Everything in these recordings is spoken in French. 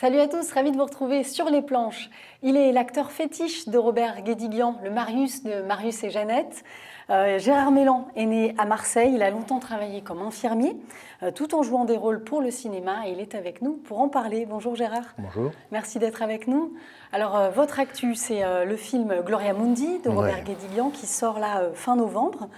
Salut à tous, ravi de vous retrouver sur les planches. Il est l'acteur fétiche de Robert Guédiguian, le Marius de Marius et Jeannette. Gérard Mélans est né à Marseille, il a longtemps travaillé comme infirmier, tout en jouant des rôles pour le cinéma et il est avec nous pour en parler. Bonjour Gérard. Bonjour. Merci d'être avec nous. Alors votre actu, c'est le film Gloria Mundi de Robert Guédiguian qui sort là fin novembre.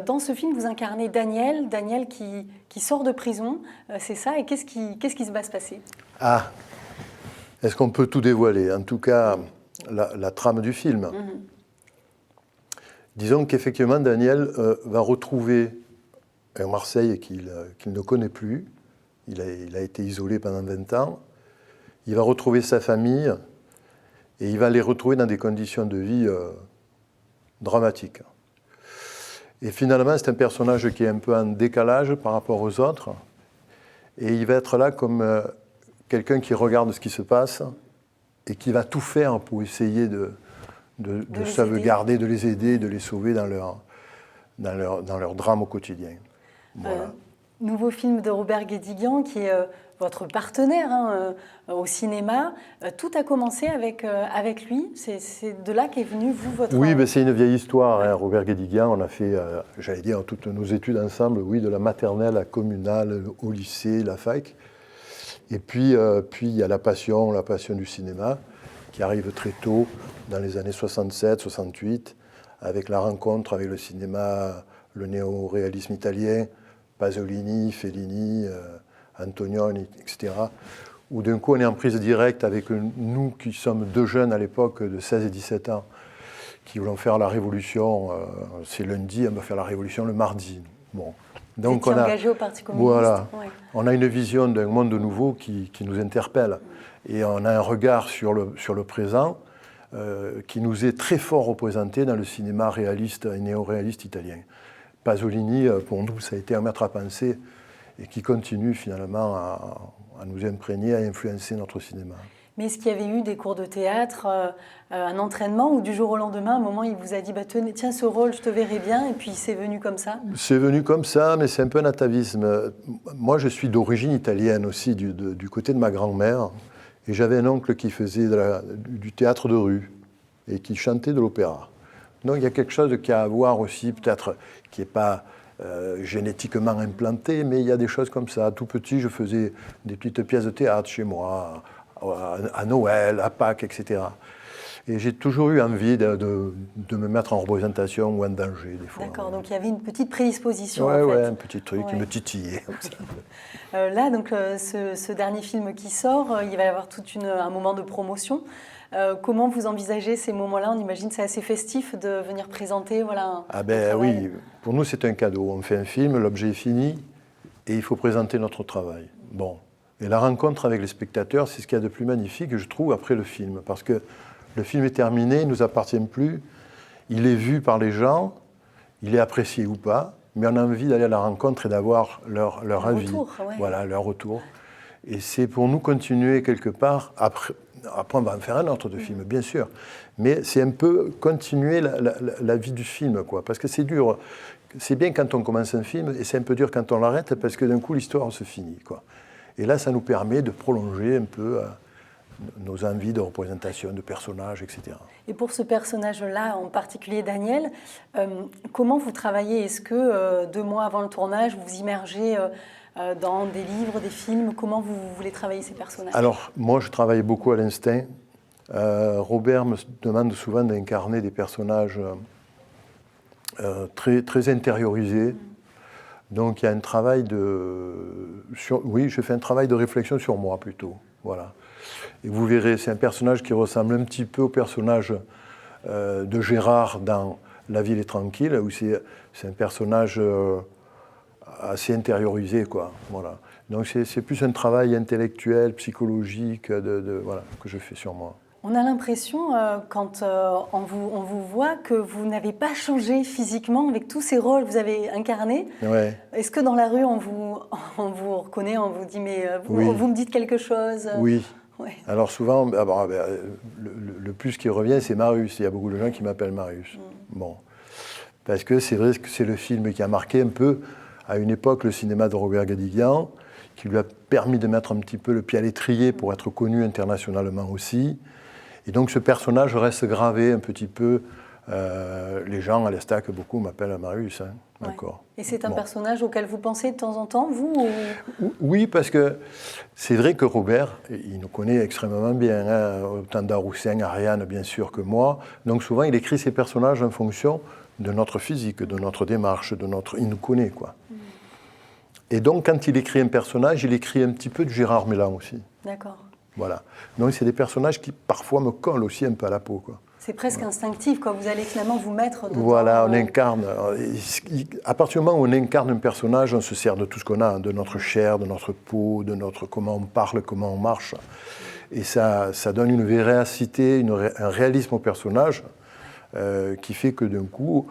Dans ce film, vous incarnez Daniel qui sort de prison, c'est ça, et qu'est-ce qui va se passer? Ah, est-ce qu'on peut tout dévoiler? En tout cas, la trame du film. Disons qu'effectivement, Daniel va retrouver un Marseille qu'il ne connaît plus. Il a été isolé pendant 20 ans. Il va retrouver sa famille et il va les retrouver dans des conditions de vie dramatiques. Et finalement, c'est un personnage qui est un peu en décalage par rapport aux autres. Et il va être là comme quelqu'un qui regarde ce qui se passe et qui va tout faire pour essayer de sauvegarder, de les aider, de les sauver dans leur drame au quotidien. Voilà. Nouveau film de Robert Guédiguian qui est votre partenaire au cinéma. Tout a commencé avec lui. C'est de là qu'est venu, vous, votre... Oui, mais c'est une vieille histoire. Hein. Robert Guédiguian, on a fait, j'allais dire, toutes nos études ensemble, oui, de la maternelle à communale, au lycée, la fac. Et puis il y a la passion du cinéma, qui arrive très tôt, dans les années 67, 68, avec la rencontre avec le cinéma, le néo-réalisme italien, Pasolini, Fellini, Antonioni, etc., où d'un coup on est en prise directe avec nous qui sommes deux jeunes à l'époque de 16 et 17 ans, qui voulons faire la révolution, c'est lundi, on va faire la révolution le mardi. Bon. Donc on a engagé au Parti communiste. Voilà, on a une vision d'un monde nouveau qui nous interpelle. Et on a un regard sur le présent qui nous est très fort représenté dans le cinéma réaliste et néo-réaliste italien. Pasolini, pour nous, ça a été un maître à penser et qui continue finalement à nous imprégner, à influencer notre cinéma. Mais est-ce qu'il y avait eu des cours de théâtre, un entraînement, ou du jour au lendemain, à un moment, il vous a dit tiens, ce rôle, je te verrai bien, et puis c'est venu comme ça? C'est venu comme ça, mais c'est un peu un atavisme. Moi, je suis d'origine italienne aussi, du côté de ma grand-mère, et j'avais un oncle qui faisait du théâtre de rue et qui chantait de l'opéra. Donc il y a quelque chose qui a à voir aussi, peut-être, qui n'est pas génétiquement implanté, mais il y a des choses comme ça. Tout petit, je faisais des petites pièces de théâtre chez moi, à Noël, à Pâques, etc. Et j'ai toujours eu envie de me mettre en représentation ou en danger, des fois. D'accord, donc il y avait une petite prédisposition, en fait. Oui, un petit truc qui me titillait. Là, donc, ce dernier film qui sort, il va y avoir un moment de promotion. Comment vous envisagez ces moments-là? On imagine que c'est assez festif de venir présenter, voilà. Oui, pour nous c'est un cadeau. On fait un film, l'objet est fini, et il faut présenter notre travail. Bon. Et la rencontre avec les spectateurs, c'est ce qu'il y a de plus magnifique, je trouve, après le film. Parce que le film est terminé, il ne nous appartient plus, il est vu par les gens, il est apprécié ou pas, mais on a envie d'aller à la rencontre et d'avoir leur avis. Retour, Voilà, leur retour. Et c'est pour nous continuer quelque part, après on va en faire un autre de film, bien sûr, mais c'est un peu continuer la vie du film, quoi, parce que c'est dur. C'est bien quand on commence un film, et c'est un peu dur quand on l'arrête, parce que d'un coup, l'histoire se finit, quoi. Et là, ça nous permet de prolonger un peu nos envies de représentation, de personnages, etc. Et pour ce personnage-là, en particulier Daniel, comment vous travaillez? Est-ce que 2 mois avant le tournage, vous vous immergez dans des livres, des films? Comment vous voulez travailler ces personnages? Alors, moi, je travaille beaucoup à l'instinct. Robert me demande souvent d'incarner des personnages très, très intériorisés. Donc, il y a un travail je fais un travail de réflexion sur moi, plutôt. Voilà. Et vous verrez, c'est un personnage qui ressemble un petit peu au personnage de Gérard dans La ville est tranquille, où c'est un personnage assez intériorisé, quoi. Voilà. Donc c'est plus un travail intellectuel, psychologique, voilà, que je fais sur moi. On a l'impression, quand on vous voit, que vous n'avez pas changé physiquement avec tous ces rôles que vous avez incarnés. Ouais. Est-ce que dans la rue, on vous reconnaît, on vous dit, mais vous me dites quelque chose? Oui. Ouais. Alors souvent, le plus qui revient, c'est Marius. Il y a beaucoup de gens qui m'appellent Marius. Bon. Parce que c'est vrai que c'est le film qui a marqué un peu, à une époque, le cinéma de Robert Guédiguian. qui lui a permis de mettre un petit peu le pied à l'étrier pour être connu internationalement aussi. Et donc ce personnage reste gravé un petit peu. Les gens à l'Estac, beaucoup m'appellent Marius. Hein, ouais. encore. Et c'est un personnage auquel vous pensez de temps en temps, vous ou... Oui, parce que c'est vrai que Robert, il nous connaît extrêmement bien, hein, autant Daroussin, Ariane bien sûr que moi. Donc souvent il écrit ses personnages en fonction de notre physique, de notre démarche, il nous connaît quoi. Et donc quand il écrit un personnage, il écrit un petit peu de Gérard Mélan aussi. D'accord. Voilà. Donc c'est des personnages qui parfois me collent aussi un peu à la peau quoi. C'est presque instinctif, quoi. Vous allez finalement vous mettre dedans. Voilà, on incarne. À partir du moment où on incarne un personnage, on se sert de tout ce qu'on a, de notre chair, de notre peau, de notre comment on parle, comment on marche. Et ça donne une véracité, un réalisme au personnage qui fait que d'un coup,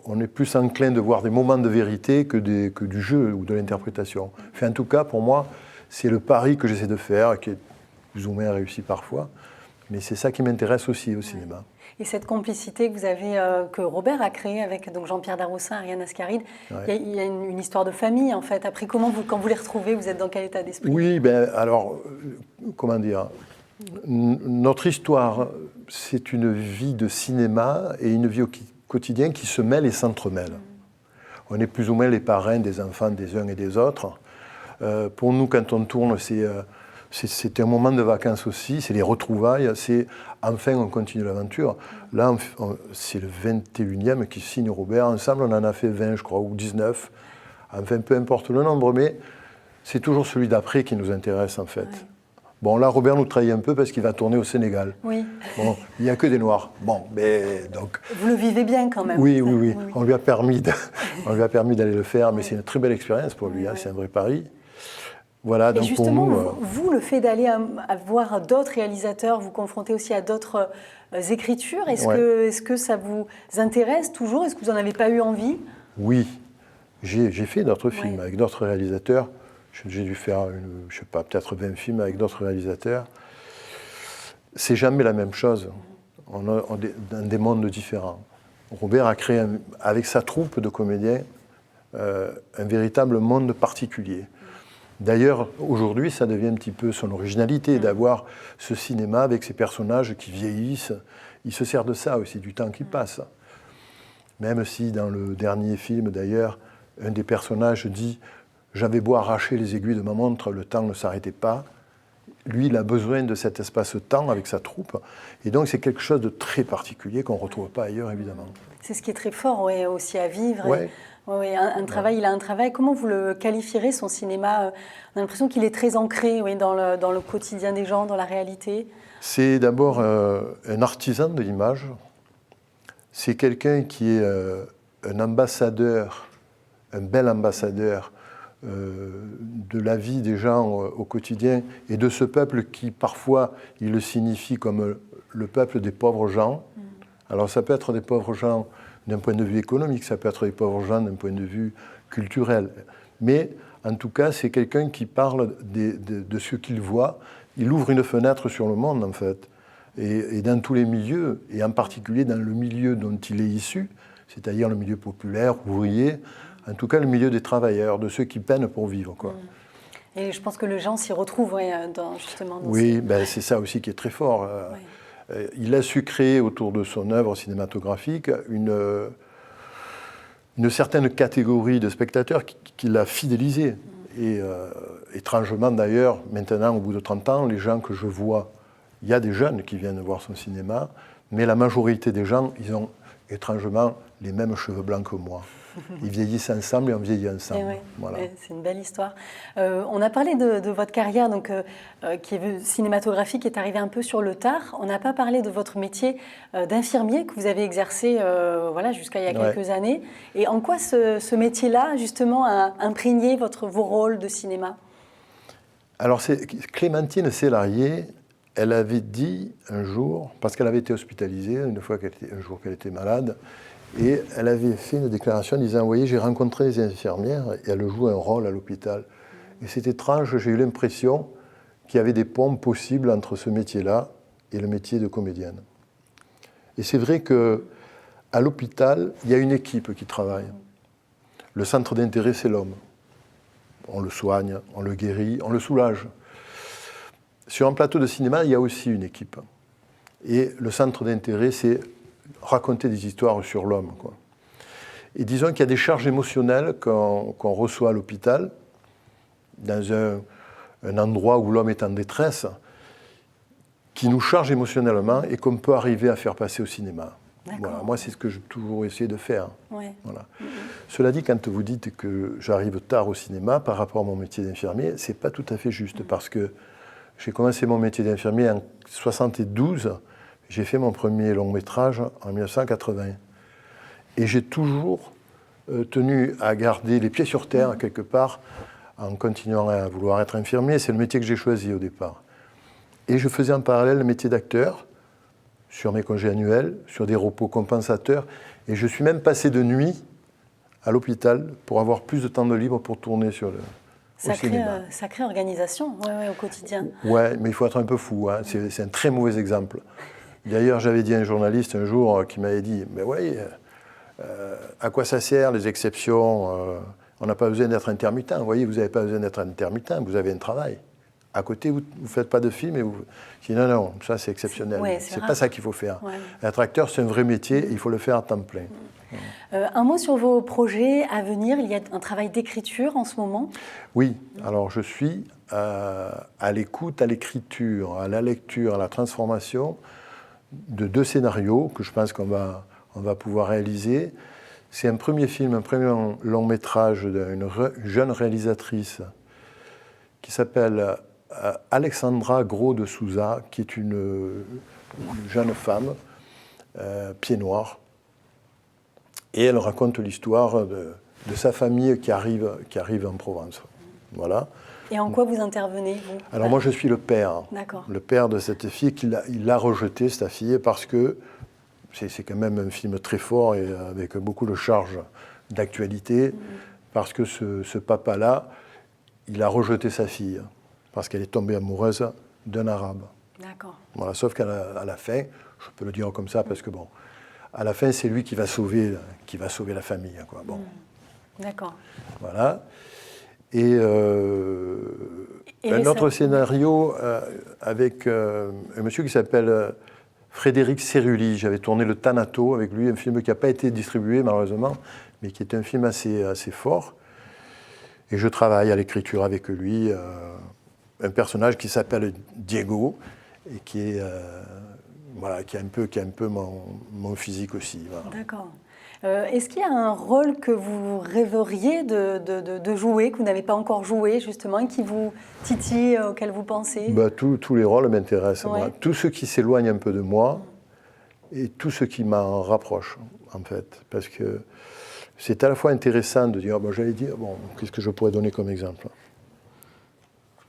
on est plus enclin de voir des moments de vérité que du jeu ou de l'interprétation. Enfin, en tout cas, pour moi, c'est le pari que j'essaie de faire, qui est plus ou moins réussi parfois. Mais c'est ça qui m'intéresse aussi au cinéma. Et cette complicité que vous avez, que Robert a créée avec donc Jean-Pierre Daroussin, Ariane Ascaride, il y a une histoire de famille en fait. Après, quand vous les retrouvez, vous êtes dans quel état d'esprit? Oui, alors, comment dire, notre histoire, c'est une vie de cinéma et une vie au quotidien qui se mêlent et s'entremêlent. On est plus ou moins les parrains des enfants des uns et des autres. Pour nous, quand on tourne, c'est un moment de vacances aussi, c'est les retrouvailles, c'est enfin on continue l'aventure. Là, c'est le 21e qui signe Robert. Ensemble, on en a fait 20, je crois, ou 19. Enfin, peu importe le nombre, mais c'est toujours celui d'après qui nous intéresse, en fait. Ouais. Bon, là, Robert nous trahit un peu parce qu'il va tourner au Sénégal. Oui. Bon, il n'y a que des Noirs. Bon, mais donc... Vous le vivez bien, quand même. Oui. On lui a permis d'aller le faire, mais c'est une très belle expérience pour lui, hein, c'est un vrai pari. Voilà, donc et justement, pour nous, vous, le fait d'aller voir d'autres réalisateurs, vous confronter aussi à d'autres écritures, est-ce que ça vous intéresse toujours? Est-ce que vous n'en avez pas eu envie? Oui, j'ai fait d'autres films avec d'autres réalisateurs. J'ai dû faire, je ne sais pas, peut-être 20 films avec d'autres réalisateurs. C'est jamais la même chose. On est dans des mondes différents. Robert a créé, avec sa troupe de comédiens, un véritable monde particulier. D'ailleurs, aujourd'hui, ça devient un petit peu son originalité d'avoir ce cinéma avec ces personnages qui vieillissent. Il se sert de ça aussi, du temps qui passe. Même si dans le dernier film, d'ailleurs, un des personnages dit « J'avais beau arracher les aiguilles de ma montre, le temps ne s'arrêtait pas ». Lui, il a besoin de cet espace-temps avec sa troupe. Et donc, c'est quelque chose de très particulier qu'on ne retrouve pas ailleurs, évidemment. C'est ce qui est très fort aussi à vivre. Ouais. Oui, il a un travail. Comment vous le qualifierez, son cinéma? On a l'impression qu'il est très ancré dans le quotidien des gens, dans la réalité. C'est d'abord un artisan de l'image. C'est quelqu'un qui est un ambassadeur, un bel ambassadeur de la vie des gens au quotidien et de ce peuple qui, parfois, il le signifie comme le peuple des pauvres gens. Alors, ça peut être des pauvres gens d'un point de vue économique, ça peut être des pauvres gens d'un point de vue culturel. Mais en tout cas, c'est quelqu'un qui parle de ce qu'il voit. Il ouvre une fenêtre sur le monde, en fait. Et dans tous les milieux, et en particulier dans le milieu dont il est issu, c'est-à-dire le milieu populaire, ouvrier, en tout cas le milieu des travailleurs, de ceux qui peinent pour vivre, quoi. Et je pense que les gens s'y retrouvent, justement. Oui, c'est ça aussi qui est très fort. Il a su créer autour de son œuvre cinématographique une certaine catégorie de spectateurs qui l'a fidélisé. Et étrangement d'ailleurs, maintenant, au bout de 30 ans, les gens que je vois, il y a des jeunes qui viennent voir son cinéma, mais la majorité des gens, ils ont étrangement les mêmes cheveux blancs que moi. Ils vieillissent ensemble et on vieillit ensemble. Voilà. C'est une belle histoire. On a parlé de votre carrière qui est cinématographique, qui est arrivée un peu sur le tard. On n'a pas parlé de votre métier d'infirmier que vous avez exercé jusqu'à il y a quelques années. Et en quoi ce métier-là, justement, a imprégné vos rôles de cinéma? Alors, Clémentine Sélarié, elle avait dit un jour, parce qu'elle avait été hospitalisée un jour qu'elle était malade, et elle avait fait une déclaration en disant « Vous voyez, j'ai rencontré les infirmières et elles jouent un rôle à l'hôpital. » Et c'est étrange, j'ai eu l'impression qu'il y avait des ponts possibles entre ce métier-là et le métier de comédienne. Et c'est vrai qu'à l'hôpital, il y a une équipe qui travaille. Le centre d'intérêt, c'est l'homme. on le soigne, on le guérit, on le soulage. Sur un plateau de cinéma, il y a aussi une équipe. Et le centre d'intérêt, c'est raconter des histoires sur l'homme, quoi. Et disons qu'il y a des charges émotionnelles qu'on reçoit à l'hôpital, dans un endroit où l'homme est en détresse, qui nous charge émotionnellement et qu'on peut arriver à faire passer au cinéma. Voilà, moi, c'est ce que j'ai toujours essayé de faire. Ouais. Voilà. Cela dit, quand vous dites que j'arrive tard au cinéma par rapport à mon métier d'infirmier, c'est pas tout à fait juste, parce que j'ai commencé mon métier d'infirmier en 1972, j'ai fait mon premier long métrage en 1980. Et j'ai toujours tenu à garder les pieds sur terre, quelque part, en continuant à vouloir être infirmier. C'est le métier que j'ai choisi au départ. Et je faisais en parallèle le métier d'acteur, sur mes congés annuels, sur des repos compensateurs. Et je suis même passé de nuit à l'hôpital pour avoir plus de temps de libre pour tourner sur au cinéma. Sacrée organisation au quotidien. Ouais, mais il faut être un peu fou, hein. C'est un très mauvais exemple. D'ailleurs, j'avais dit à un journaliste un jour qui m'avait dit « Mais oui, à quoi ça sert les exceptions on n'a pas besoin d'être intermittent. Vous voyez, vous n'avez pas besoin d'être intermittent, vous avez un travail. À côté, vous ne faites pas de film et vous... Je dis non, non, ça c'est exceptionnel. C'est pas ça qu'il faut faire. Ouais. Être acteur, c'est un vrai métier, il faut le faire à temps plein. Un mot sur vos projets à venir. Il y a un travail d'écriture en ce moment. Oui, alors je suis à l'écoute, à l'écriture, à la lecture, à la transformation de 2 scénarios que je pense qu'on va pouvoir réaliser. C'est un premier film, un premier long métrage d'une jeune réalisatrice qui s'appelle Alexandra Gros de Souza, qui est une jeune femme, pied noir. Et elle raconte l'histoire de sa famille qui arrive en Provence. Voilà. Et en quoi vous intervenez, vous ? Alors moi, je suis le père. D'accord. Le père de cette fille, il l'a rejetée, cette fille, parce que c'est quand même un film très fort et avec beaucoup de charge d'actualité, parce que ce papa-là, il a rejeté sa fille, parce qu'elle est tombée amoureuse d'un Arabe. D'accord. Voilà, sauf qu'à la fin, je peux le dire comme ça, parce que bon, à la fin, c'est lui qui va sauver la famille, quoi. Bon. D'accord. Voilà. Et un autre scénario avec un monsieur qui s'appelle Frédéric Cerulli. J'avais tourné Le Thanato avec lui, un film qui n'a pas été distribué malheureusement, mais qui est un film assez fort. Et je travaille à l'écriture avec lui, un personnage qui s'appelle Diego et qui est qui a un peu mon physique aussi. Voilà. D'accord. Est-ce qu'il y a un rôle que vous rêveriez de jouer, que vous n'avez pas encore joué justement, et qui vous titille, auquel vous pensez ? Tous les rôles m'intéressent. Ouais. Moi. Tout ce qui s'éloigne un peu de moi et tout ce qui m'en rapproche, en fait. Parce que c'est à la fois intéressant de dire, j'allais dire, qu'est-ce que je pourrais donner comme exemple ?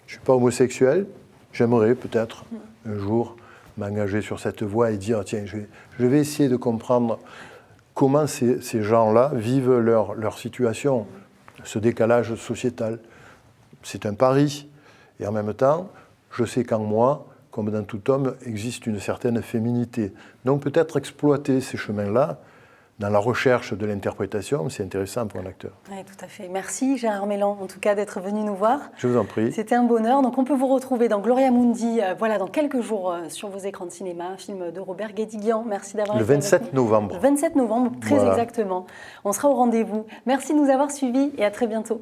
Je ne suis pas homosexuel, j'aimerais peut-être un jour m'engager sur cette voie et dire, tiens, je vais essayer de comprendre comment ces gens-là vivent leur situation, ce décalage sociétal. C'est un pari. Et en même temps, je sais qu'en moi, comme dans tout homme, existe une certaine féminité. Donc peut-être exploiter ces chemins-là dans la recherche de l'interprétation, c'est intéressant pour un acteur. Oui, tout à fait. Merci Gérard Mélan, en tout cas, d'être venu nous voir. Je vous en prie. C'était un bonheur. Donc on peut vous retrouver dans Gloria Mundi, dans quelques jours sur vos écrans de cinéma, un film de Robert Guédiguian. Merci d'avoir été avec nous. Le 27 novembre. Le 27 novembre, très exactement. On sera au rendez-vous. Merci de nous avoir suivis et à très bientôt.